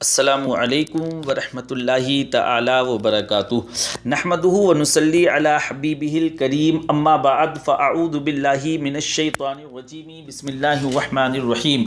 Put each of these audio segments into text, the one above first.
السلام علیکم ورحمۃ اللہ تعالی وبرکاتہ نحمدہ ونصلی علی حبیبہ الکریم اما بعد فاعوذ باللہ من الشیطان الرجیم بسم اللہ الرحمن الرحیم۔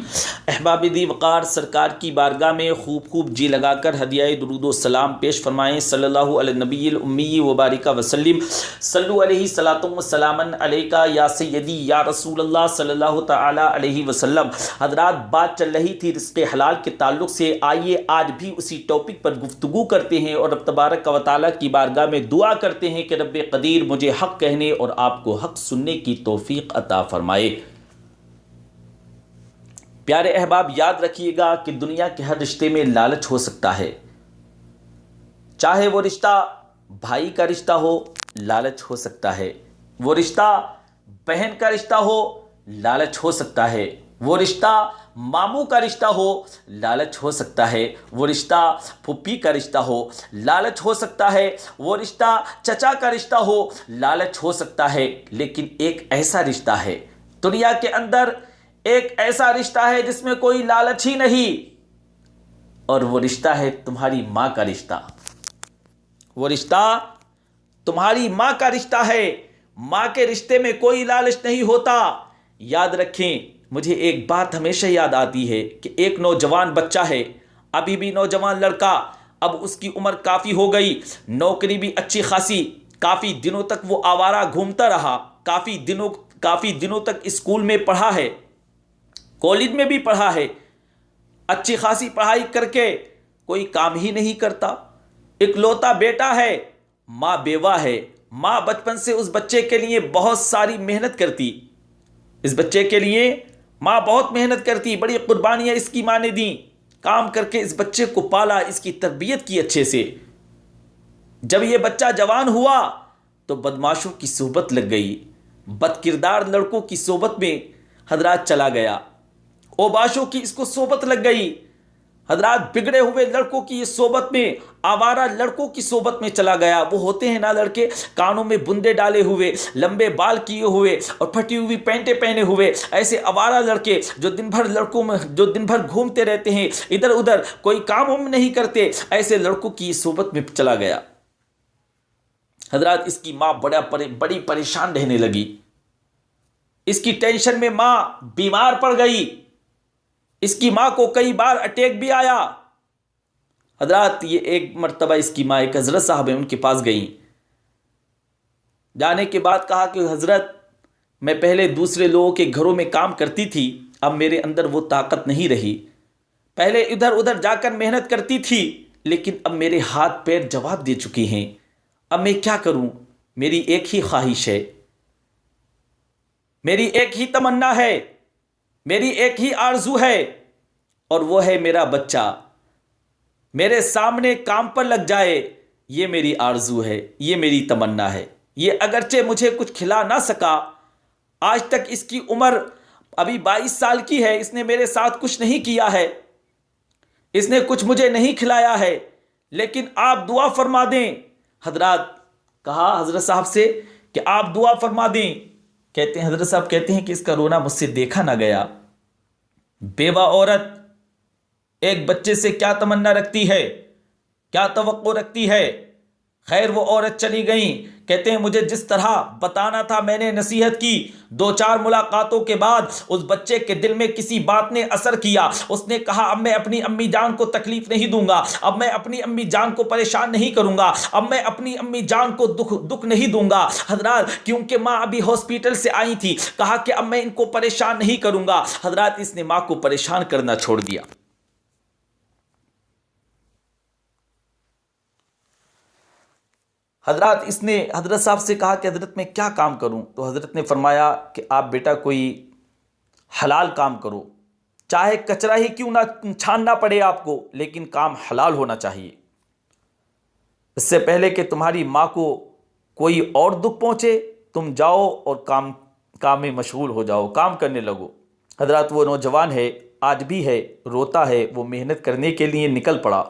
احباب دی وقار سرکار کی بارگاہ میں خوب جی لگا کر ہدیہ درود و سلام پیش فرمائیں۔ صلی اللہ علی النبی الامی وبارک وسلم۔ صلو علیہ صلاۃ و سلاما علیکہ یا سیدی یا رسول اللہ صلی اللہ تعالی علیہ وسلم۔ حضرات، بات چل رہی تھی رزق حلال کے تعلق سے، آئیے آج بھی اسی ٹاپک پر گفتگو کرتے ہیں اور رب تبارک و تعالیٰ کی بارگاہ میں دعا کرتے ہیں کہ رب قدیر مجھے حق کہنے اور آپ کو حق سننے کی توفیق عطا فرمائے۔ پیارے احباب، یاد رکھیے گا کہ دنیا کے ہر رشتے میں لالچ ہو سکتا ہے، چاہے وہ رشتہ بھائی کا رشتہ ہو لالچ ہو سکتا ہے، وہ رشتہ بہن کا رشتہ ہو لالچ ہو سکتا ہے، وہ رشتہ ماموں کا رشتہ ہو لالچ ہو سکتا ہے، وہ رشتہ پھپھی کا رشتہ ہو لالچ ہو سکتا ہے، وہ رشتہ چچا کا رشتہ ہو لالچ ہو سکتا ہے۔ لیکن ایک ایسا رشتہ ہے دنیا کے اندر، ایک ایسا رشتہ ہے جس میں کوئی لالچ ہی نہیں، اور وہ رشتہ ہے تمہاری ماں کا رشتہ۔ وہ رشتہ تمہاری ماں کا رشتہ ہے۔ ماں کے رشتے میں کوئی لالچ نہیں ہوتا۔ یاد رکھیں، مجھے ایک بات ہمیشہ یاد آتی ہے کہ ایک نوجوان بچہ ہے، ابھی بھی نوجوان لڑکا، اب اس کی عمر کافی ہو گئی، نوکری بھی اچھی خاصی، کافی دنوں تک وہ آوارہ گھومتا رہا، کافی دنوں تک اسکول میں پڑھا ہے، کالج میں بھی پڑھا ہے، اچھی خاصی پڑھائی کر کے کوئی کام ہی نہیں کرتا۔ اکلوتا بیٹا ہے، ماں بیوہ ہے، ماں بچپن سے اس بچے کے لیے بہت ساری محنت کرتی، اس بچے کے لیے ماں بہت محنت کرتی، بڑی قربانیاں اس کی ماں نے دیں، کام کر کے اس بچے کو پالا، اس کی تربیت کی اچھے سے۔ جب یہ بچہ جوان ہوا تو بدماشوں کی صحبت لگ گئی، بد کردار لڑکوں کی صحبت میں حضرات چلا گیا، اوباشوں کی اس کو صحبت لگ گئی، حضرات بگڑے ہوئے لڑکوں کی یہ صحبت میں، آوارہ لڑکوں کی صحبت میں چلا گیا۔ وہ ہوتے ہیں نا لڑکے، کانوں میں بندے ڈالے ہوئے، لمبے بال کیے ہوئے اور پھٹی ہوئی پینٹیں پہنے ہوئے، ایسے آوارہ لڑکے جو دن بھر گھومتے رہتے ہیں ادھر ادھر، کوئی کام نہیں کرتے، ایسے لڑکوں کی صحبت میں چلا گیا۔ حضرات، اس کی ماں بڑی پریشان رہنے لگی، اس کی ٹینشن میں ماں بیمار پڑ گئی، اس کی ماں کو کئی بار اٹیک بھی آیا۔ حضرات، یہ ایک مرتبہ اس کی ماں ایک حضرت صاحب ہیں، ان کے پاس گئیں، جانے کے بعد کہا کہ حضرت، میں پہلے دوسرے لوگوں کے گھروں میں کام کرتی تھی، اب میرے اندر وہ طاقت نہیں رہی، پہلے ادھر جا کر محنت کرتی تھی، لیکن اب میرے ہاتھ پیر جواب دے چکے ہیں، اب میں کیا کروں؟ میری ایک ہی خواہش ہے، میری ایک ہی تمنا ہے، میری ایک ہی آرزو ہے، اور وہ ہے میرا بچہ میرے سامنے کام پر لگ جائے۔ یہ میری آرزو ہے، یہ میری تمنا ہے۔ یہ اگرچہ مجھے کچھ کھلا نہ سکا، آج تک اس کی عمر ابھی 22 سال کی ہے، اس نے میرے ساتھ کچھ نہیں کیا ہے، اس نے کچھ مجھے نہیں کھلایا ہے، لیکن آپ دعا فرما دیں۔ حضرات، کہا حضرت صاحب سے کہ آپ دعا فرما دیں۔ کہتے ہیں، حضرت صاحب کہتے ہیں کہ اس کا رونا مجھ سے دیکھا نہ گیا۔ بیوہ عورت ایک بچے سے کیا تمنا رکھتی ہے، کیا توقع رکھتی ہے؟ خیر، وہ عورت چلی گئیں۔ کہتے ہیں، مجھے جس طرح بتانا تھا میں نے نصیحت کی، 2-4 ملاقاتوں کے بعد اس بچے کے دل میں کسی بات نے اثر کیا، اس نے کہا اب میں اپنی امی جان کو تکلیف نہیں دوں گا، اب میں اپنی امی جان کو پریشان نہیں کروں گا، اب میں اپنی امی جان کو دکھ نہیں دوں گا۔ حضرات، کیونکہ ماں ابھی ہاسپٹل سے آئی تھی، کہا کہ اب میں ان کو پریشان نہیں کروں گا۔ حضرات، اس نے ماں کو پریشان کرنا چھوڑ دیا۔ حضرات، اس نے حضرت صاحب سے کہا کہ حضرت میں کیا کام کروں؟ تو حضرت نے فرمایا کہ آپ بیٹا کوئی حلال کام کرو، چاہے کچرا ہی کیوں نہ چھاننا پڑے آپ کو، لیکن کام حلال ہونا چاہیے، اس سے پہلے کہ تمہاری ماں کو کوئی اور دکھ پہنچے، تم جاؤ اور کام میں مشغول ہو جاؤ، کام کرنے لگو۔ حضرات، وہ نوجوان ہے، آج بھی ہے، روتا ہے، وہ محنت کرنے کے لیے نکل پڑا،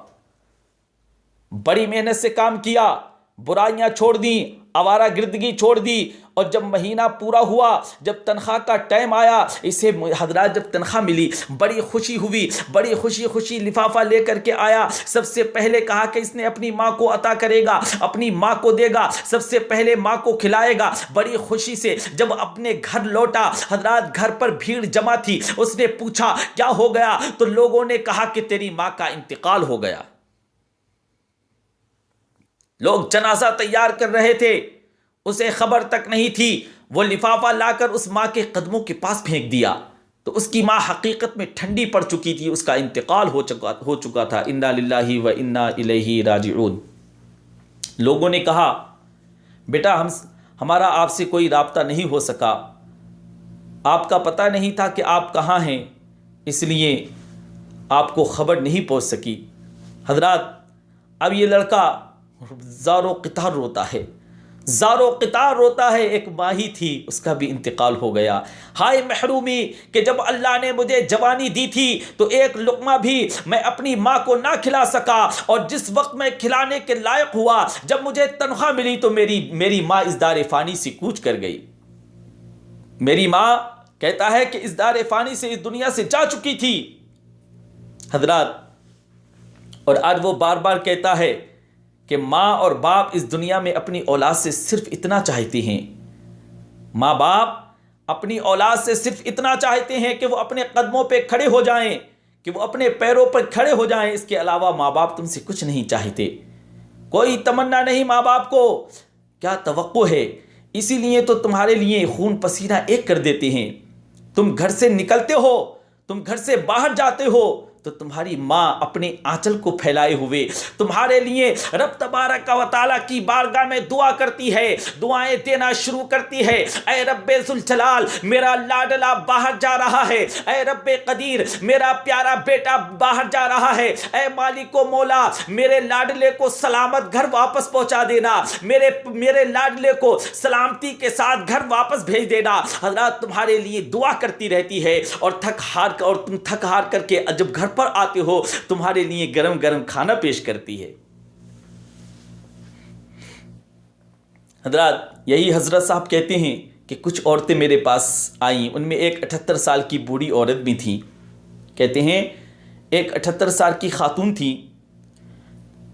بڑی محنت سے کام کیا، برائیاں چھوڑ دیں، آوارہ گردگی چھوڑ دی، اور جب مہینہ پورا ہوا، جب تنخواہ کا ٹائم آیا، اسے حضرات جب تنخواہ ملی بڑی خوشی ہوئی، بڑی خوشی لفافہ لے کر کے آیا۔ سب سے پہلے کہا کہ اس نے اپنی ماں کو عطا کرے گا، اپنی ماں کو دے گا، سب سے پہلے ماں کو کھلائے گا۔ بڑی خوشی سے جب اپنے گھر لوٹا، حضرات گھر پر بھیڑ جمع تھی، اس نے پوچھا کیا ہو گیا؟ تو لوگوں نے کہا کہ تیری ماں کا انتقال ہو گیا۔ لوگ جنازہ تیار کر رہے تھے، اسے خبر تک نہیں تھی، وہ لفافہ لا کر اس ماں کے قدموں کے پاس پھینک دیا تو اس کی ماں حقیقت میں ٹھنڈی پڑ چکی تھی، اس کا انتقال ہو چکا تھا۔ انا للہ و انا الیہ راجعون۔ لوگوں نے کہا بیٹا ہمارا آپ سے کوئی رابطہ نہیں ہو سکا، آپ کا پتہ نہیں تھا کہ آپ کہاں ہیں، اس لیے آپ کو خبر نہیں پہنچ سکی۔ حضرات اب یہ لڑکا زار و قطار روتا ہے، زار و قطار روتا ہے، ایک ماں ہی تھی، اس کا بھی انتقال ہو گیا۔ ہائے محرومی کہ جب اللہ نے مجھے جوانی دی تھی تو ایک لقمہ بھی میں اپنی ماں کو نہ کھلا سکا، اور جس وقت میں کھلانے کے لائق ہوا، جب مجھے تنخواہ ملی تو میری ماں اس دار فانی سے کوچ کر گئی۔ میری ماں کہتا ہے کہ اس دار فانی سے، اس دنیا سے جا چکی تھی۔ حضرات اور آج وہ بار بار کہتا ہے کہ ماں اور باپ اس دنیا میں اپنی اولاد سے صرف اتنا چاہتے ہیں، ماں باپ اپنی اولاد سے صرف اتنا چاہتے ہیں کہ وہ اپنے قدموں پہ کھڑے ہو جائیں، کہ وہ اپنے پیروں پر کھڑے ہو جائیں۔ اس کے علاوہ ماں باپ تم سے کچھ نہیں چاہتے، کوئی تمنا نہیں ماں باپ کو، کیا توقع ہے؟ اسی لیے تو تمہارے لیے خون پسینہ ایک کر دیتے ہیں۔ تم گھر سے نکلتے ہو، تم گھر سے باہر جاتے ہو تو تمہاری ماں اپنے آنچل کو پھیلائے ہوئے تمہارے لیے رب تبارک و تعالیٰ کی بارگاہ میں دعا کرتی ہے، دعائیں دینا شروع کرتی ہے۔ اے رب ذوالجلال میرا لاڈلا باہر جا رہا ہے، اے رب قدیر میرا پیارا بیٹا باہر جا رہا ہے، اے مالک و مولا میرے لاڈلے کو سلامت گھر واپس پہنچا دینا، میرے لاڈلے کو سلامتی کے ساتھ گھر واپس بھیج دینا۔ حضرات تمہارے لیے دعا کرتی رہتی ہے، اور تم تھک ہار کر کے جب گھر پر آتے ہو تمہارے لیے گرم گرم کھانا پیش کرتی ہے۔ حضرات یہی حضرت صاحب کہتے ہیں کہ کچھ عورتیں میرے پاس آئیں، ان میں ایک 78 سال کی بوڑھی عورت بھی تھی۔ کہتے ہیں ایک 78 سال کی خاتون تھی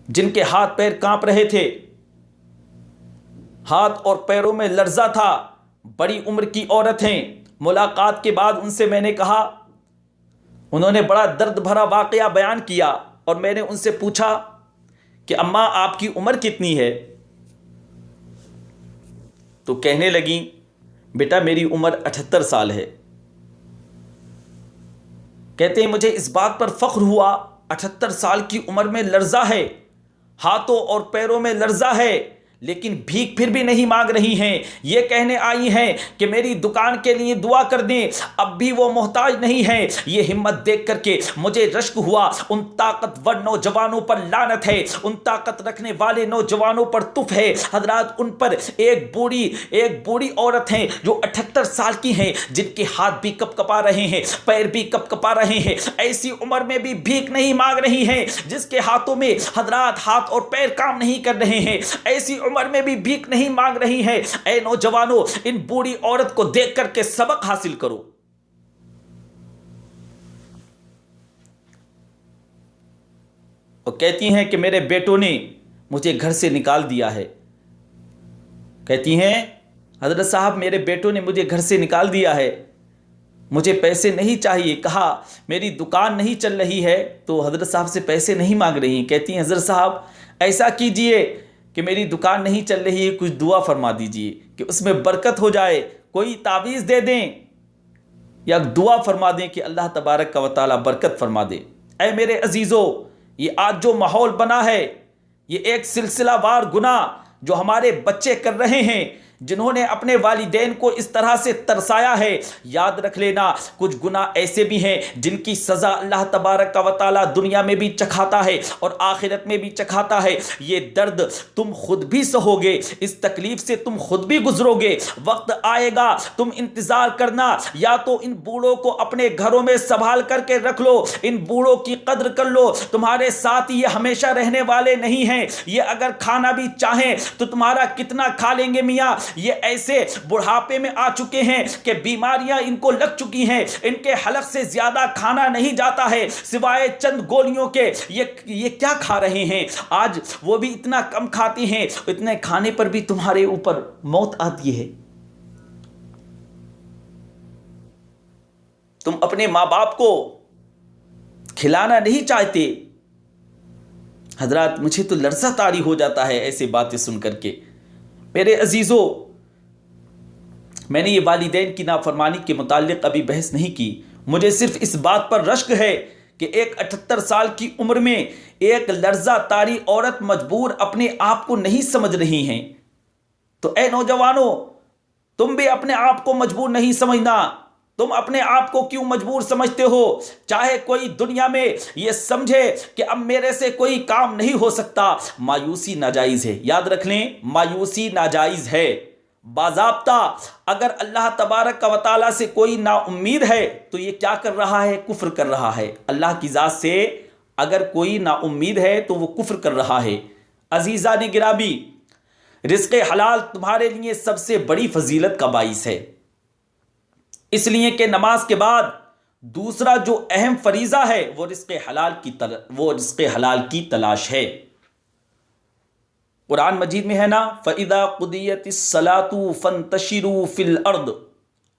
جن کے ہاتھ پیر کانپ رہے تھے، ہاتھ اور پیروں میں لرزہ تھا، بڑی عمر کی عورت ہیں۔ ملاقات کے بعد ان سے میں نے کہا، انہوں نے بڑا درد بھرا واقعہ بیان کیا، اور میں نے ان سے پوچھا کہ اماں آپ کی عمر کتنی ہے؟ تو کہنے لگیں بیٹا میری عمر 78 سال ہے۔ کہتے ہیں مجھے اس بات پر فخر ہوا، 78 سال کی عمر میں لرزہ ہے، ہاتھوں اور پیروں میں لرزہ ہے، لیکن بھیک پھر بھی نہیں مانگ رہی ہیں، یہ کہنے آئی ہیں کہ میری دکان کے لیے دعا کر دیں، اب بھی وہ محتاج نہیں ہیں۔ یہ ہمت دیکھ کر کے مجھے رشک ہوا، ان طاقتور نوجوانوں پر لعنت ہے، ان طاقت رکھنے والے نوجوانوں پر تف ہے۔ حضرات ان پر ایک بوڑھی عورت ہیں جو 78 سال کی ہیں، جن کے ہاتھ بھی کپ کپا رہے ہیں، پیر بھی کپ کپا رہے ہیں، ایسی عمر میں بھی بھیک نہیں مانگ رہی ہیں، جس کے ہاتھوں میں حضرات ہاتھ اور پیر کام نہیں کر رہے ہیں، ایسی عمر میں بھی بھیک نہیں مانگ رہی ہے۔ اے نوجوانوں ان بوڑھی عورت کو دیکھ کر کے سبق حاصل کرو۔ اور کہتی ہیں کہ میرے بیٹوں نے مجھے گھر سے نکال دیا ہے۔ کہتی ہیں حضرت صاحب میرے بیٹوں نے مجھے گھر سے نکال دیا ہے، مجھے پیسے نہیں چاہیے، کہا میری دکان نہیں چل رہی ہے تو حضرت صاحب سے پیسے نہیں مانگ رہی ہیں۔ کہتی ہیں حضرت صاحب ایسا کیجئے کہ میری دکان نہیں چل رہی ہے، کچھ دعا فرما دیجئے کہ اس میں برکت ہو جائے، کوئی تعویذ دے دیں یا دعا فرما دیں کہ اللہ تبارک و تعالی برکت فرما دے۔ اے میرے عزیزو یہ آج جو ماحول بنا ہے یہ ایک سلسلہ وار گناہ جو ہمارے بچے کر رہے ہیں، جنہوں نے اپنے والدین کو اس طرح سے ترسایا ہے، یاد رکھ لینا کچھ گناہ ایسے بھی ہیں جن کی سزا اللہ تبارک و تعالی دنیا میں بھی چکھاتا ہے اور آخرت میں بھی چکھاتا ہے۔ یہ درد تم خود بھی سہو گے، اس تکلیف سے تم خود بھی گزرو گے، وقت آئے گا تم انتظار کرنا، یا تو ان بوڑھوں کو اپنے گھروں میں سنبھال کر کے رکھ لو، ان بوڑھوں کی قدر کر لو، تمہارے ساتھ یہ ہمیشہ رہنے والے نہیں ہیں، یہ اگر کھانا بھی چاہیں تو تمہارا کتنا کھا لیں گے میاں، یہ ایسے بڑھاپے میں آ چکے ہیں کہ بیماریاں ان کو لگ چکی ہیں، ان کے حلق سے زیادہ کھانا نہیں جاتا ہے سوائے چند گولیوں کے۔ یہ کیا کھا رہے ہیں آج؟ وہ بھی اتنا کم کھاتے ہیں، اتنے کھانے پر بھی تمہارے اوپر موت آتی ہے۔ تم اپنے ماں باپ کو کھلانا نہیں چاہتے۔ حضرات مجھے تو لرزہ طاری ہو جاتا ہے ایسے باتیں سن کر کے۔ میرے عزیزو، میں نے یہ والدین کی نافرمانی کے متعلق ابھی بحث نہیں کی، مجھے صرف اس بات پر رشک ہے کہ ایک 78 سال کی عمر میں ایک لرزہ طاری عورت مجبور اپنے آپ کو نہیں سمجھ رہی ہیں۔ تو اے نوجوانوں، تم بھی اپنے آپ کو مجبور نہیں سمجھنا۔ تم اپنے آپ کو کیوں مجبور سمجھتے ہو؟ چاہے کوئی دنیا میں یہ سمجھے کہ اب میرے سے کوئی کام نہیں ہو سکتا، مایوسی ناجائز ہے۔ یاد رکھ لیں، مایوسی ناجائز ہے۔ باضابطہ اگر اللہ تبارک و تعالیٰ سے کوئی نا امید ہے تو یہ کیا کر رہا ہے؟ کفر کر رہا ہے۔ اللہ کی ذات سے اگر کوئی نا امید ہے تو وہ کفر کر رہا ہے۔ عزیزان گرامی، رزق حلال تمہارے لیے سب سے بڑی فضیلت کا باعث ہے، اس لیے کہ نماز کے بعد دوسرا جو اہم فریضہ ہے وہ رزق حلال کی تلاش ہے۔ قرآن مجید میں ہے نا، فَإِذَا قُضِيَتِ الصَّلَاةُ فَانتَشِرُوا فِي الْأَرْضِ،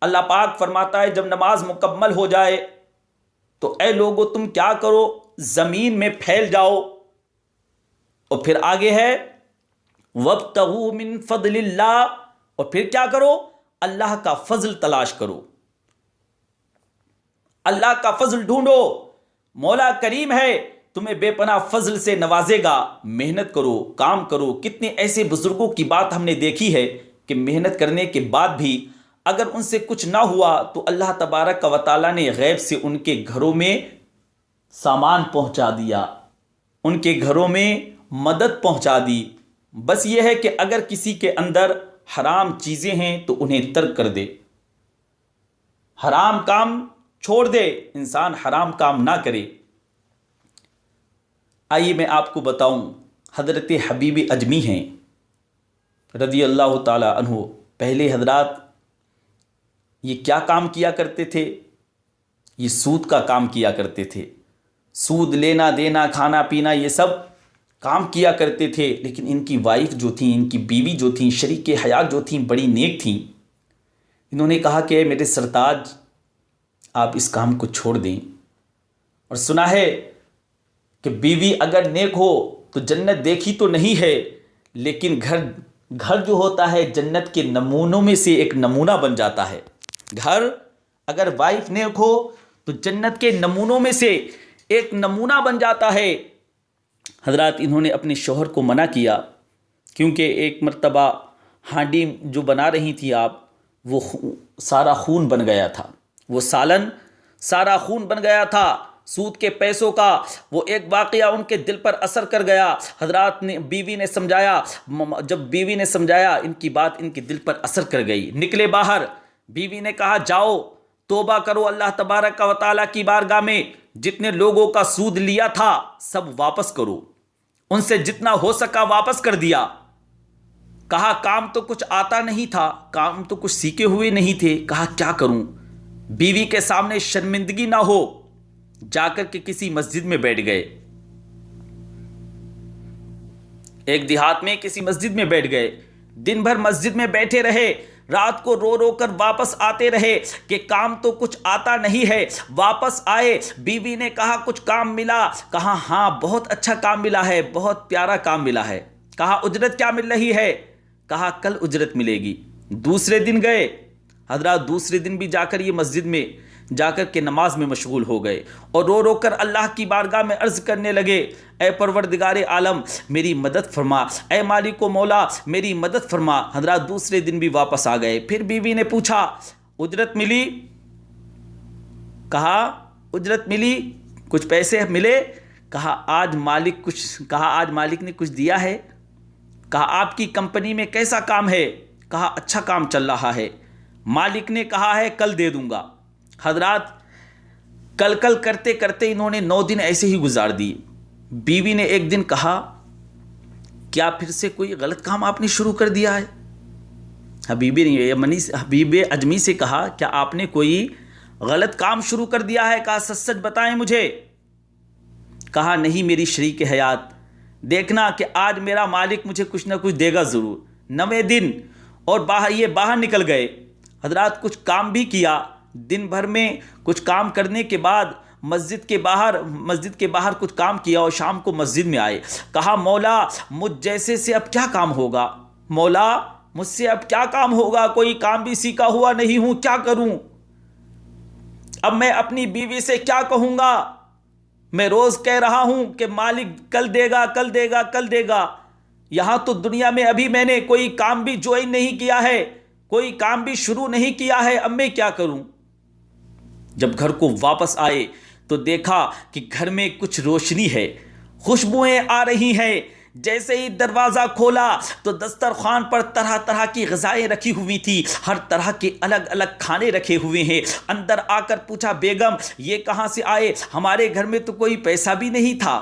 اللہ پاک فرماتا ہے جب نماز مکمل ہو جائے تو اے لوگو تم کیا کرو؟ زمین میں پھیل جاؤ۔ اور پھر آگے ہے وَابْتَغُوا مِن فَضْلِ اللَّهِ، اور پھر کیا کرو؟ اللہ کا فضل تلاش کرو، اللہ کا فضل ڈھونڈو۔ مولا کریم ہے، تمہیں بے پناہ فضل سے نوازے گا۔ محنت کرو، کام کرو۔ کتنے ایسے بزرگوں کی بات ہم نے دیکھی ہے کہ محنت کرنے کے بعد بھی اگر ان سے کچھ نہ ہوا تو اللہ تبارک و تعالیٰ نے غیب سے ان کے گھروں میں سامان پہنچا دیا، ان کے گھروں میں مدد پہنچا دی۔ بس یہ ہے کہ اگر کسی کے اندر حرام چیزیں ہیں تو انہیں ترک کر دے، حرام کام چھوڑ دے، انسان حرام کام نہ کرے۔ آئیے میں آپ کو بتاؤں، حضرت حبیب اجمی ہیں رضی اللہ تعالی عنہ، پہلے حضرات یہ کیا کام کیا کرتے تھے؟ یہ سود کا کام کیا کرتے تھے، سود لینا دینا، کھانا پینا، یہ سب کام کیا کرتے تھے۔ لیکن ان کی وائف جو تھیں، ان کی بیوی جو تھیں، شریک حیات جو تھیں، بڑی نیک تھیں۔ انہوں نے کہا کہ میرے سرتاج آپ اس کام کو چھوڑ دیں۔ اور سنا ہے کہ بیوی اگر نیک ہو تو جنت دیکھی تو نہیں ہے، لیکن گھر جو ہوتا ہے جنت کے نمونوں میں سے ایک نمونہ بن جاتا ہے۔ گھر اگر وائف نیک ہو تو جنت کے نمونوں میں سے ایک نمونہ بن جاتا ہے۔ حضرات انہوں نے اپنے شوہر کو منع کیا، کیونکہ ایک مرتبہ ہانڈی جو بنا رہی تھی آپ، وہ سارا خون بن گیا تھا، وہ سالن سارا خون بن گیا تھا سود کے پیسوں کا۔ وہ ایک واقعہ ان کے دل پر اثر کر گیا۔ حضرات نے بیوی نے سمجھایا، جب بیوی نے سمجھایا ان کی بات ان کے دل پر اثر کر گئی، نکلے باہر۔ بیوی نے کہا جاؤ توبہ کرو اللہ تبارک و تعالیٰ کی بارگاہ میں، جتنے لوگوں کا سود لیا تھا سب واپس کرو۔ ان سے جتنا ہو سکا واپس کر دیا۔ کہا کام تو کچھ آتا نہیں تھا، کام تو کچھ سیکھے ہوئے نہیں تھے۔ کہا کیا کروں؟ بیوی کے سامنے شرمندگی نہ ہو، جا کر کے کسی مسجد میں بیٹھ گئے، ایک دیہات میں کسی مسجد میں بیٹھ گئے، دن بھر مسجد میں بیٹھے رہے، رات کو رو رو کر واپس آتے رہے کہ کام تو کچھ آتا نہیں ہے۔ واپس آئے، بیوی نے کہا کچھ کام ملا؟ کہا ہاں بہت اچھا کام ملا ہے، بہت پیارا کام ملا ہے۔ کہا اجرت کیا مل رہی ہے؟ کہا کل اجرت ملے گی۔ دوسرے دن گئے حضرات، دوسرے دن بھی جا کر یہ مسجد میں جا کر کے نماز میں مشغول ہو گئے اور رو رو کر اللہ کی بارگاہ میں عرض کرنے لگے، اے پروردگار عالم میری مدد فرما، اے مالک و مولا میری مدد فرما۔ حضرات دوسرے دن بھی واپس آ گئے۔ پھر بیوی نے پوچھا اجرت ملی؟ کہا اجرت ملی، کچھ پیسے ملے؟ کہا آج مالک نے کچھ دیا ہے؟ کہا آپ کی کمپنی میں کیسا کام ہے؟ کہا اچھا کام چل رہا ہے، مالک نے کہا ہے کل دے دوں گا۔ حضرات کل کرتے کرتے انہوں نے 9 دن ایسے ہی گزار دیے۔ بیوی نے ایک دن کہا کیا پھر سے کوئی غلط کام آپ نے شروع کر دیا ہے؟ حبیب اجمی سے کہا کیا آپ نے کوئی غلط کام شروع کر دیا ہے؟ کہا سچ سچ بتائیں مجھے۔ کہا نہیں میری شریک حیات، دیکھنا کہ آج میرا مالک مجھے کچھ نہ کچھ دے گا ضرور۔ 9ویں دن اور یہ باہر نکل گئے حضرات، کچھ کام بھی کیا دن بھر میں، کچھ کام کرنے کے بعد مسجد کے باہر کچھ کام کیا اور شام کو مسجد میں آئے۔ کہا مولا مجھ جیسے سے اب کیا کام ہوگا، مولا مجھ سے اب کیا کام ہوگا، کوئی کام بھی سیکھا ہوا نہیں ہوں، کیا کروں؟ اب میں اپنی بیوی سے کیا کہوں گا؟ میں روز کہہ رہا ہوں کہ مالک کل دے گا کل دے گا کل دے گا، یہاں تو دنیا میں ابھی میں نے کوئی کام بھی جوائن نہیں کیا ہے، کوئی کام بھی شروع نہیں کیا ہے، اب میں کیا کروں؟ جب گھر کو واپس آئے تو دیکھا کہ گھر میں کچھ روشنی ہے، خوشبوئیں آ رہی ہیں۔ جیسے ہی دروازہ کھولا تو دسترخوان پر طرح طرح کی غذائیں رکھی ہوئی تھی، ہر طرح کے الگ الگ کھانے رکھے ہوئے ہیں۔ اندر آ کر پوچھا بیگم یہ کہاں سے آئے؟ ہمارے گھر میں تو کوئی پیسہ بھی نہیں تھا۔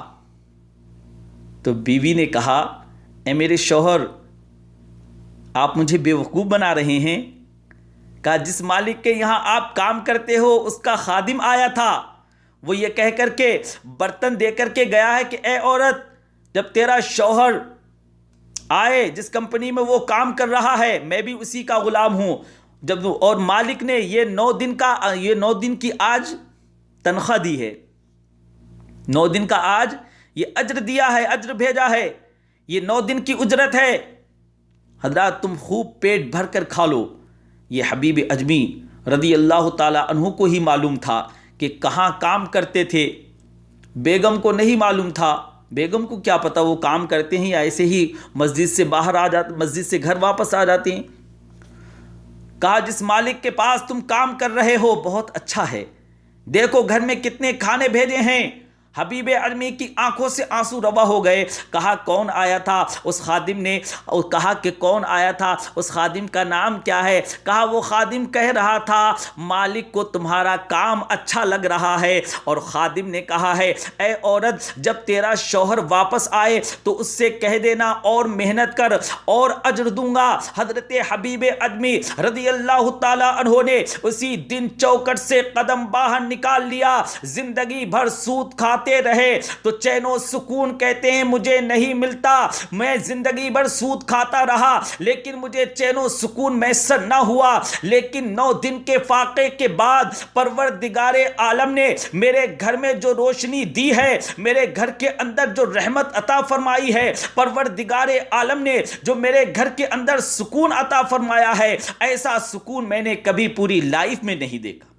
تو بیوی نے کہا اے میرے شوہر آپ مجھے بیوقوف بنا رہے ہیں۔ کہا جس مالک کے یہاں آپ کام کرتے ہو اس کا خادم آیا تھا، وہ یہ کہہ کر کے برتن دے کر کے گیا ہے کہ اے عورت جب تیرا شوہر آئے جس کمپنی میں وہ کام کر رہا ہے میں بھی اسی کا غلام ہوں، اور مالک نے یہ 9 دن کی آج تنخواہ دی ہے، 9 دن کا آج یہ اجر دیا ہے، اجر بھیجا ہے، یہ 9 دن کی اجرت ہے، حضرات تم خوب پیٹ بھر کر کھا لو۔ یہ حبیب اجمی رضی اللہ تعالی عنہ کو ہی معلوم تھا کہ کہاں کام کرتے تھے، بیگم کو نہیں معلوم تھا۔ بیگم کو کیا پتہ وہ کام کرتے ہیں یا ایسے ہی مسجد سے باہر آ جاتے، مسجد سے گھر واپس آ جاتے ہیں۔ کہا جس مالک کے پاس تم کام کر رہے ہو بہت اچھا ہے، دیکھو گھر میں کتنے کھانے بھیجے ہیں۔ حبیب اجمی کی آنکھوں سے آنسو روا ہو گئے۔ کہا کون آیا تھا؟ اس خادم نے کہا کہ کون آیا تھا؟ اس خادم کا نام کیا ہے؟ کہا وہ خادم کہہ رہا تھا مالک کو تمہارا کام اچھا لگ رہا ہے، اور خادم نے کہا ہے اے عورت جب تیرا شوہر واپس آئے تو اس سے کہہ دینا اور محنت کر اور اجر دوں گا۔ حضرت حبیب اجمی رضی اللہ تعالی عنہ نے اسی دن چوکٹ سے قدم باہر نکال لیا۔ زندگی بھر سود کھاتے رہے تو چین و سکون کہتے ہیں مجھے نہیں ملتا، میں زندگی بھر سود کھاتا رہا لیکن مجھے چین و سکون میسر نہ ہوا، لیکن 9 دن کے فاقے کے بعد پروردگار عالم نے میرے گھر میں جو روشنی دی ہے، میرے گھر کے اندر جو رحمت عطا فرمائی ہے، پروردگار عالم نے جو میرے گھر کے اندر سکون عطا فرمایا ہے، ایسا سکون میں نے کبھی پوری لائف میں نہیں دیکھا۔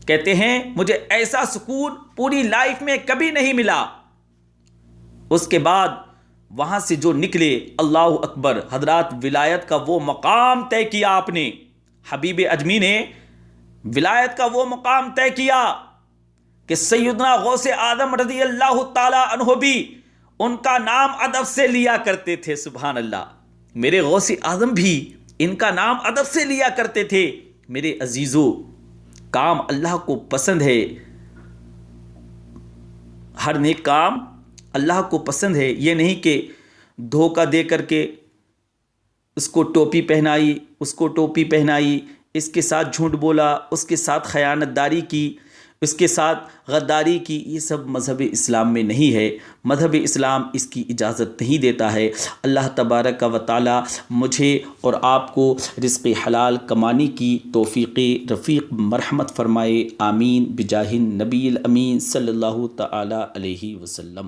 کہتے ہیں مجھے ایسا سکون پوری لائف میں کبھی نہیں ملا۔ اس کے بعد وہاں سے جو نکلے اللہ اکبر، حضرات ولایت کا وہ مقام طے کیا آپ نے، حبیب اجمی نے ولایت کا وہ مقام طے کیا کہ سیدنا غوث اعظم رضی اللہ تعالی عنہ بھی ان کا نام ادب سے لیا کرتے تھے۔ سبحان اللہ، میرے غوث اعظم بھی ان کا نام ادب سے لیا کرتے تھے۔ میرے عزیزو کام اللہ کو پسند ہے، ہر نیک کام اللہ کو پسند ہے، یہ نہیں کہ دھوکہ دے کر کے اس کو ٹوپی پہنائی، اس کو ٹوپی پہنائی، اس کے ساتھ جھوٹ بولا، اس کے ساتھ خیانت داری کی، اس کے ساتھ غداری کی، یہ سب مذہب اسلام میں نہیں ہے۔ مذہب اسلام اس کی اجازت نہیں دیتا ہے۔ اللہ تبارک و تعالی مجھے اور آپ کو رزق حلال کمانے کی توفیق رفیق مرحمت فرمائے، آمین بجاہ النبی الامین صلی اللہ تعالی علیہ وسلم۔